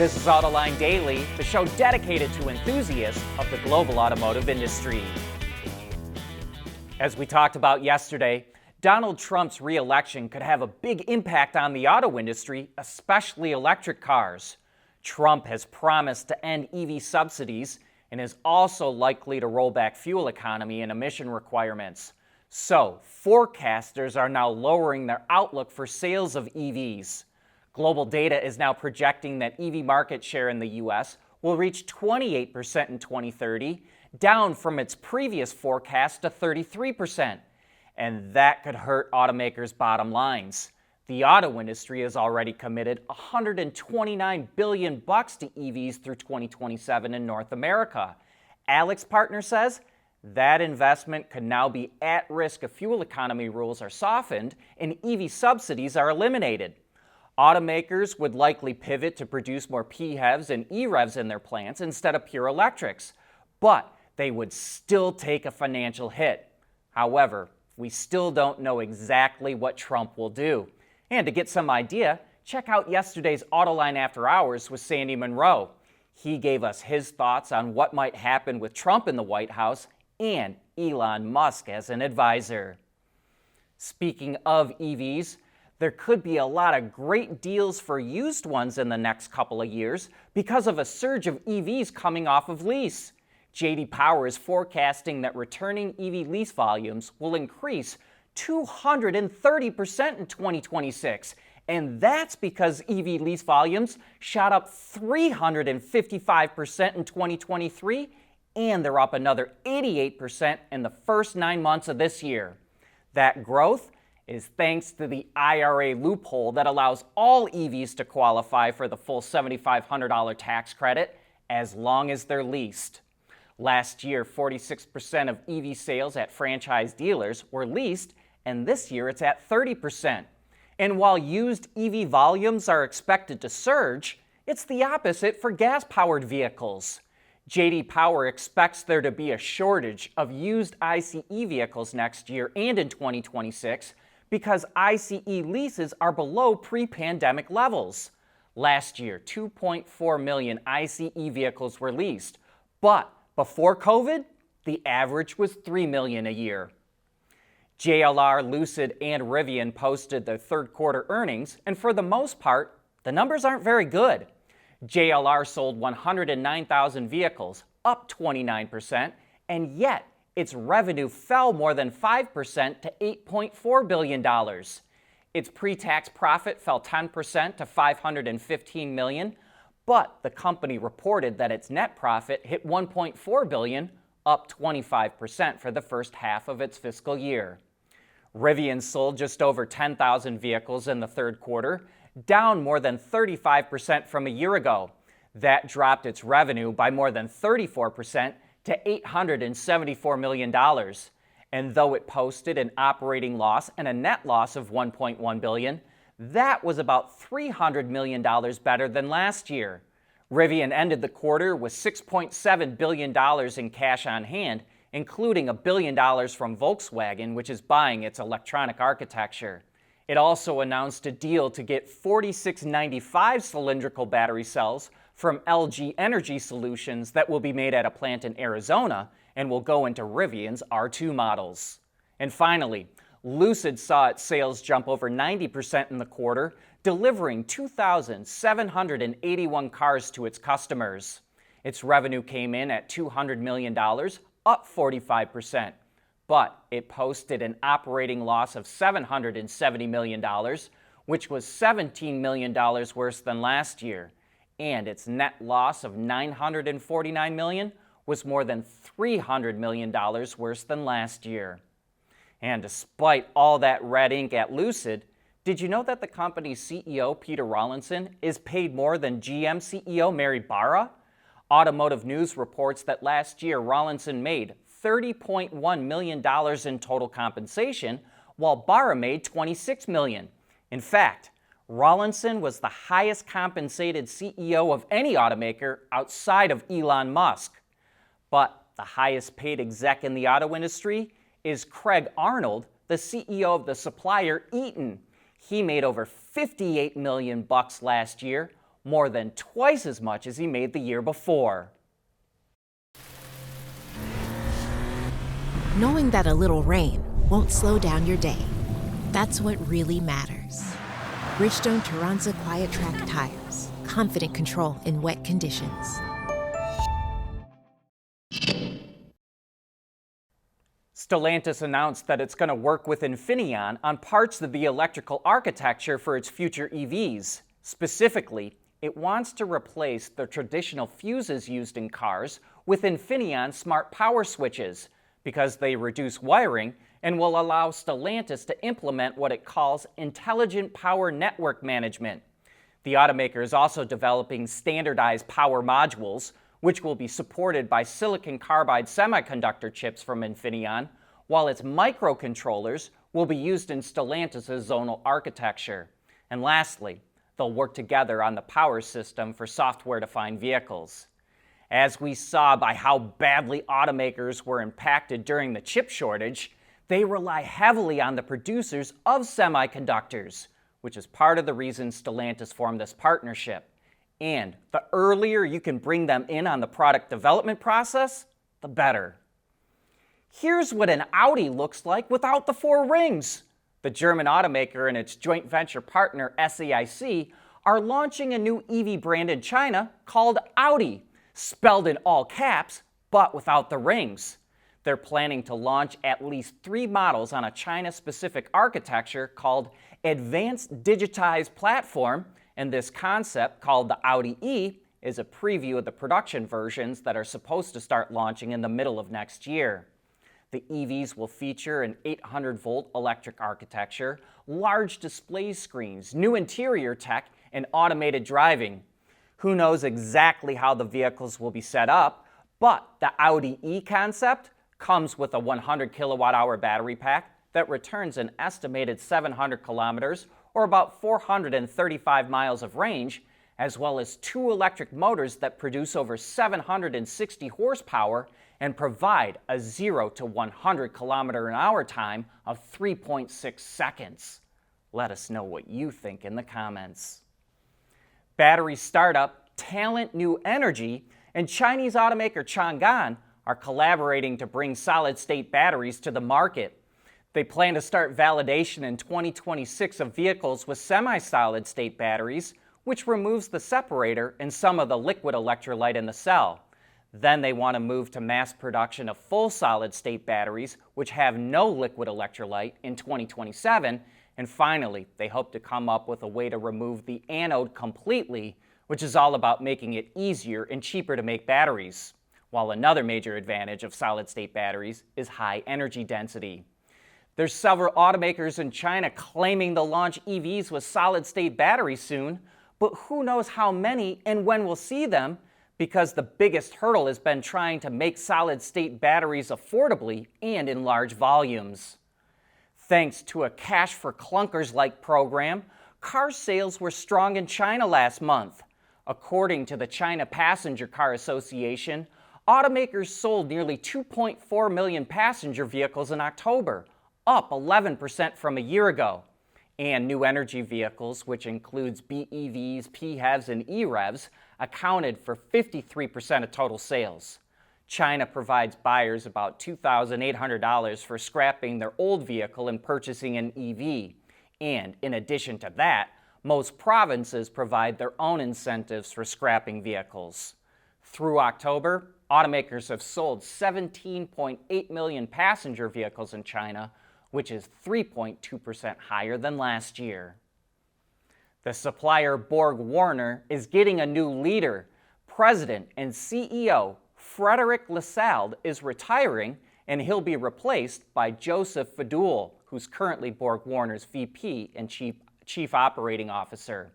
This is Autoline Daily, the show dedicated to enthusiasts of the global automotive industry. As we talked about yesterday, Donald Trump's re-election could have a big impact on the auto industry, especially electric cars. Trump has promised to end EV subsidies and is also likely to roll back fuel economy and emission requirements. So, forecasters are now lowering their outlook for sales of EVs. Global data is now projecting that EV market share in the U.S. will reach 28% in 2030, down from its previous forecast to 33%. And that could hurt automakers' bottom lines. The auto industry has already committed $129 billion to EVs through 2027 in North America. AlixPartner says that investment could now be at risk if fuel economy rules are softened and EV subsidies are eliminated. Automakers would likely pivot to produce more PHEVs and EREVs in their plants instead of pure electrics, but they would still take a financial hit. However, we still don't know exactly what Trump will do. And to get some idea, check out yesterday's Autoline After Hours with Sandy Monroe. He gave us his thoughts on what might happen with Trump in the White House and Elon Musk as an advisor. Speaking of EVs, there could be a lot of great deals for used ones in the next couple of years because of a surge of EVs coming off of Lease. J.D. Power is forecasting that returning EV lease volumes will increase 230% in 2026. And that's because EV lease volumes shot up 355% in 2023, and they're up another 88% in the first 9 months of this year. That growth is thanks to the IRA loophole that allows all EVs to qualify for the full $7,500 tax credit as long as they're leased. Last year, 46% of EV sales at franchise dealers were leased, and this year it's at 30%. And while used EV volumes are expected to surge, it's the opposite for gas-powered vehicles. J.D. Power expects there to be a shortage of used ICE vehicles next year and in 2026 because ICE leases are below pre-pandemic levels. Last year, 2.4 million ICE vehicles were leased, but before COVID, the average was 3 million a year. JLR, Lucid, and Rivian posted their third quarter earnings, and for the most part, the numbers aren't very good. JLR sold 109,000 vehicles, up 29%, and yet its revenue fell more than 5% to $8.4 billion. Its pre-tax profit fell 10% to $515 million, but the company reported that its net profit hit $1.4 billion, up 25% for the first half of its fiscal year. Rivian sold just over 10,000 vehicles in the third quarter, down more than 35% from a year ago. That dropped its revenue by more than 34% to $874 million. And though it posted an operating loss and a net loss of $1.1 billion, that was about $300 million better than last year. Rivian ended the quarter with $6.7 billion in cash on hand, including $1 billion from Volkswagen, which is buying its electronic architecture. It also announced a deal to get 4695 cylindrical battery cells from LG Energy Solutions that will be made at a plant in Arizona and will go into Rivian's R2 models. And finally, Lucid saw its sales jump over 90% in the quarter, delivering 2,781 cars to its customers. Its revenue came in at $200 million, up 45%. But it posted an operating loss of $770 million, which was $17 million worse than last year. And its net loss of $949 million was more than $300 million worse than last year. And despite all that red ink at Lucid, did you know that the company's CEO, Peter Rawlinson, is paid more than GM CEO Mary Barra? Automotive News reports that last year Rawlinson made $30.1 million in total compensation, while Barra made $26 million. In fact, Rawlinson was the highest compensated CEO of any automaker outside of Elon Musk. But the highest paid exec in the auto industry is Craig Arnold, the CEO of the supplier Eaton. He made over $58 million last year, more than twice as much as he made the year before. Knowing that a little rain won't slow down your day, that's what really matters. Bridgestone Turanza Quiet Track tires, confident control in wet conditions. Stellantis announced that it's going to work with Infineon on parts of the electrical architecture for its future EVs. Specifically, it wants to replace the traditional fuses used in cars with Infineon smart power switches because they reduce wiring and will allow Stellantis to implement what it calls intelligent power network management. The automaker is also developing standardized power modules, which will be supported by silicon carbide semiconductor chips from Infineon, while its microcontrollers will be used in Stellantis' zonal architecture. And lastly, they'll work together on the power system for software-defined vehicles. As we saw by how badly automakers were impacted during the chip shortage, they rely heavily on the producers of semiconductors, which is part of the reason Stellantis formed this partnership. And the earlier you can bring them in on the product development process, the better. Here's what an Audi looks like without the four rings. The German automaker and its joint venture partner SAIC are launching a new EV brand in China called Audi, spelled in all caps, but without the rings. They're planning to launch at least 3 models on a China-specific architecture called Advanced Digitized Platform, and this concept, called the Audi E, is a preview of the production versions that are supposed to start launching in the middle of next year. The EVs will feature an 800-volt electric architecture, large display screens, new interior tech, and automated driving. Who knows exactly how the vehicles will be set up, but the Audi E concept comes with a 100 kilowatt-hour battery pack that returns an estimated 700 kilometers or about 435 miles of range, as well as 2 electric motors that produce over 760 horsepower and provide a 0 to 100 kilometer an hour time of 3.6 seconds. Let us know what you think in the comments. Battery startup Talent New Energy and Chinese automaker Chang'an are collaborating to bring solid-state batteries to the market. They plan to start validation in 2026 of vehicles with semi-solid-state batteries, which removes the separator and some of the liquid electrolyte in the cell. Then they want to move to mass production of full solid-state batteries, which have no liquid electrolyte, in 2027. And finally, they hope to come up with a way to remove the anode completely, which is all about making it easier and cheaper to make batteries. While another major advantage of solid-state batteries is high energy density. There's several automakers in China claiming they'll launch EVs with solid-state batteries soon, but who knows how many and when we'll see them, because the biggest hurdle has been trying to make solid-state batteries affordably and in large volumes. Thanks to a Cash for Clunkers-like program, car sales were strong in China last month. According to the China Passenger Car Association, automakers sold nearly 2.4 million passenger vehicles in October, up 11% from a year ago. And new energy vehicles, which includes BEVs, PHEVs, and EREVs, accounted for 53% of total sales. China provides buyers about $2,800 for scrapping their old vehicle and purchasing an EV. And in addition to that, most provinces provide their own incentives for scrapping vehicles. Through October, automakers have sold 17.8 million passenger vehicles in China, which is 3.2% higher than last year. The supplier Borgwarner is getting a new leader. President and CEO Frederic Lissalde is retiring, and he'll be replaced by Joseph Fadool, who's currently Borgwarner's VP and Chief Operating Officer.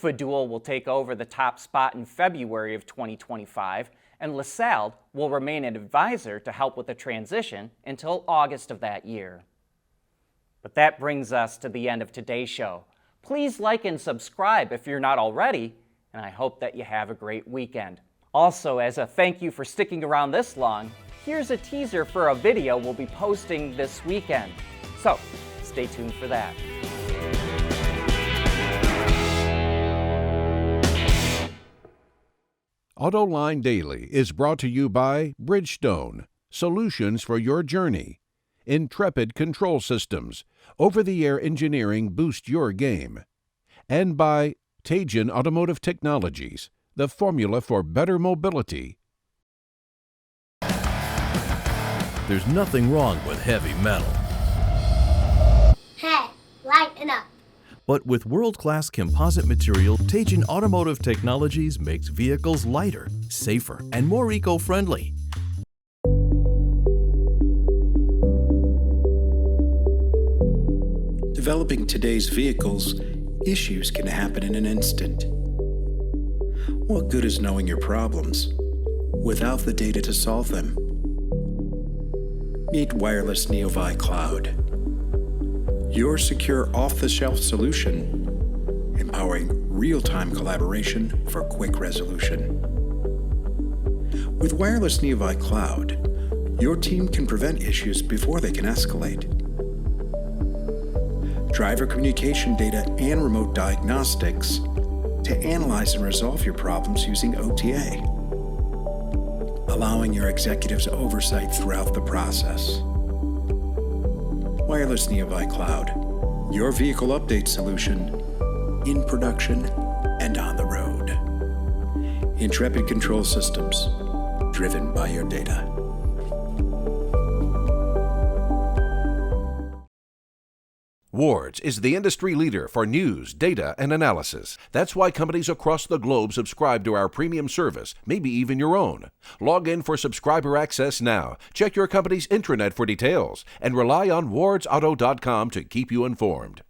Fadool will take over the top spot in February of 2025, and Lissalde will remain an advisor to help with the transition until August of that year. But that brings us to the end of today's show. Please like and subscribe if you're not already, and I hope that you have a great weekend. Also, as a thank you for sticking around this long, here's a teaser for a video we'll be posting this weekend. So, stay tuned for that. Autoline Daily is brought to you by Bridgestone, solutions for your journey. Intrepid Control Systems, over-the-air engineering boost your game. And by Teijin Automotive Technologies, the formula for better mobility. There's nothing wrong with heavy metal. Hey, lighten up. But with world-class composite material, Teijin Automotive Technologies makes vehicles lighter, safer, and more eco-friendly. Developing today's vehicles, issues can happen in an instant. What good is knowing your problems without the data to solve them? Meet Wireless Neovi Cloud, your secure off-the-shelf solution, empowering real-time collaboration for quick resolution. With Wireless Neovi Cloud, your team can prevent issues before they can escalate. Driver communication data and remote diagnostics to analyze and resolve your problems using OTA, allowing your executives oversight throughout the process. Wireless Neovi Cloud, your vehicle update solution in production and on the road. Intrepid Control Systems, driven by your data. Wards is the industry leader for news, data, and analysis. That's why companies across the globe subscribe to our premium service, maybe even your own. Log in for subscriber access now. Check your company's intranet for details and rely on wardsauto.com to keep you informed.